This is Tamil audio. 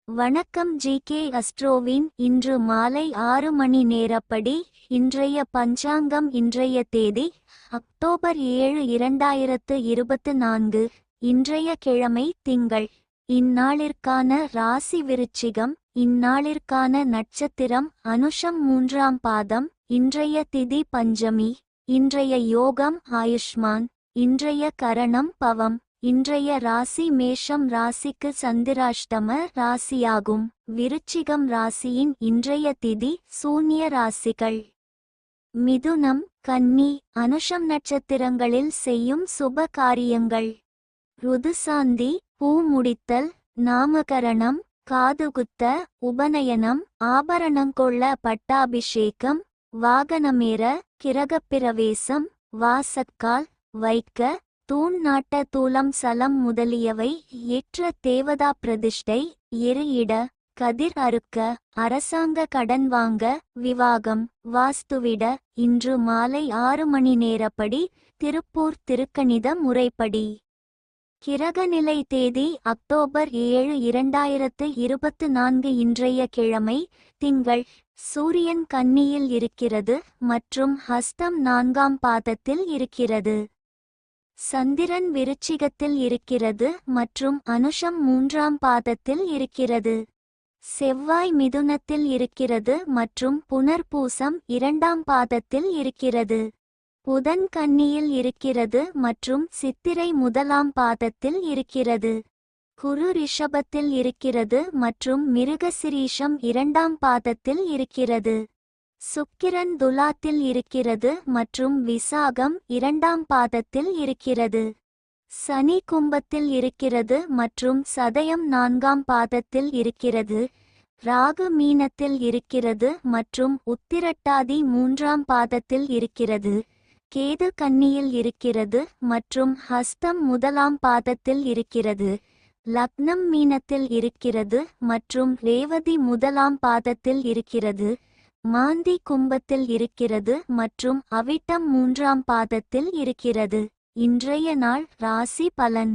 வணக்கம் ஜி.கே. அஸ்ட்ரோவின் இன்று மாலை 6 மணி நேரப்படி இன்றைய பஞ்சாங்கம். இன்றைய தேதி அக்டோபர் 7, 2024. இன்றைய கிழமை திங்கள். இந்நாளிற்கான ராசி விருச்சிகம். இந்நாளிற்கான நட்சத்திரம் அனுஷம் 3ஆம் பாதம். இன்றைய திதி பஞ்சமி. இன்றைய யோகம் ஆயுஷ்மான். இன்றைய கரணம் பவம். இன்றைய ராசி மேஷம் ராசிக்கு சந்திராஷ்டம ராசியாகும். விருச்சிகம் ராசியின் இன்றைய திதி சூன்ய ராசிகள். மிதுனம் கன்னி அனுஷம் நட்சத்திரங்களில் செய்யும் சுப காரியங்கள். ருதுசாந்தி பூ முடித்தல், நாமகரணம், காதுகுத்த, உபநயனம், ஆபரணங்கொள்ள பட்டாபிஷேகம், வாகனமேற, கிரகப்பிரவேசம், வாசக்கால் வைக்க, தூண் நாட்ட, தூலம் சலம் முதலியவை ஏற்ற, தேவதா பிரதிஷ்டை, எரியிட, கதிர் அறுக்க, அரசாங்க கடன் வாங்க, விவாகம், வாஸ்துவிட. இன்று மாலை 6 மணி நேரப்படி திருப்பூர் திருக்கணித முறைப்படி. கிரகநிலை தேதி அக்டோபர் 7, 2024. இன்றைய கிழமை திங்கள். சூரியன் கன்னியில் இருக்கிறது மற்றும் ஹஸ்தம் 4ஆம் பாதத்தில் இருக்கிறது. சந்திரன் விருச்சிகத்தில் இருக்கிறது மற்றும் அனுஷம் 3ஆம் பாதத்தில் இருக்கிறது. செவ்வாய் மிதுனத்தில் இருக்கிறது மற்றும் புனர்பூசம் 2ஆம் பாதத்தில் இருக்கிறது. புதன் கன்னியில் இருக்கிறது மற்றும் சித்திரை 1ஆம் பாதத்தில் இருக்கிறது. குரு ரிஷபத்தில் இருக்கிறது மற்றும் மிருகசிரீஷம் 2ஆம் பாதத்தில் இருக்கிறது. சுக்கிரன் துலாத்தில் இருக்கிறது மற்றும் விசாகம் 2ஆம் பாதத்தில் இருக்கிறது. சனி கும்பத்தில் இருக்கிறது மற்றும் சதயம் 4ஆம் பாதத்தில் இருக்கிறது. ராகு மீனத்தில் இருக்கிறது மற்றும் உத்திரட்டாதி 3ஆம் பாதத்தில் இருக்கிறது. கேது கன்னியில் இருக்கிறது மற்றும் ஹஸ்தம் 1ஆம் பாதத்தில் இருக்கிறது. லக்னம் மீனத்தில் இருக்கிறது மற்றும் ரேவதி 1ஆம் பாதத்தில் இருக்கிறது. மாந்தி கும்பத்தில் இருக்கிறது மற்றும் அவிட்டம் 3ஆம் பாதத்தில் இருக்கிறது. இன்றைய நாள் ராசி பலன்.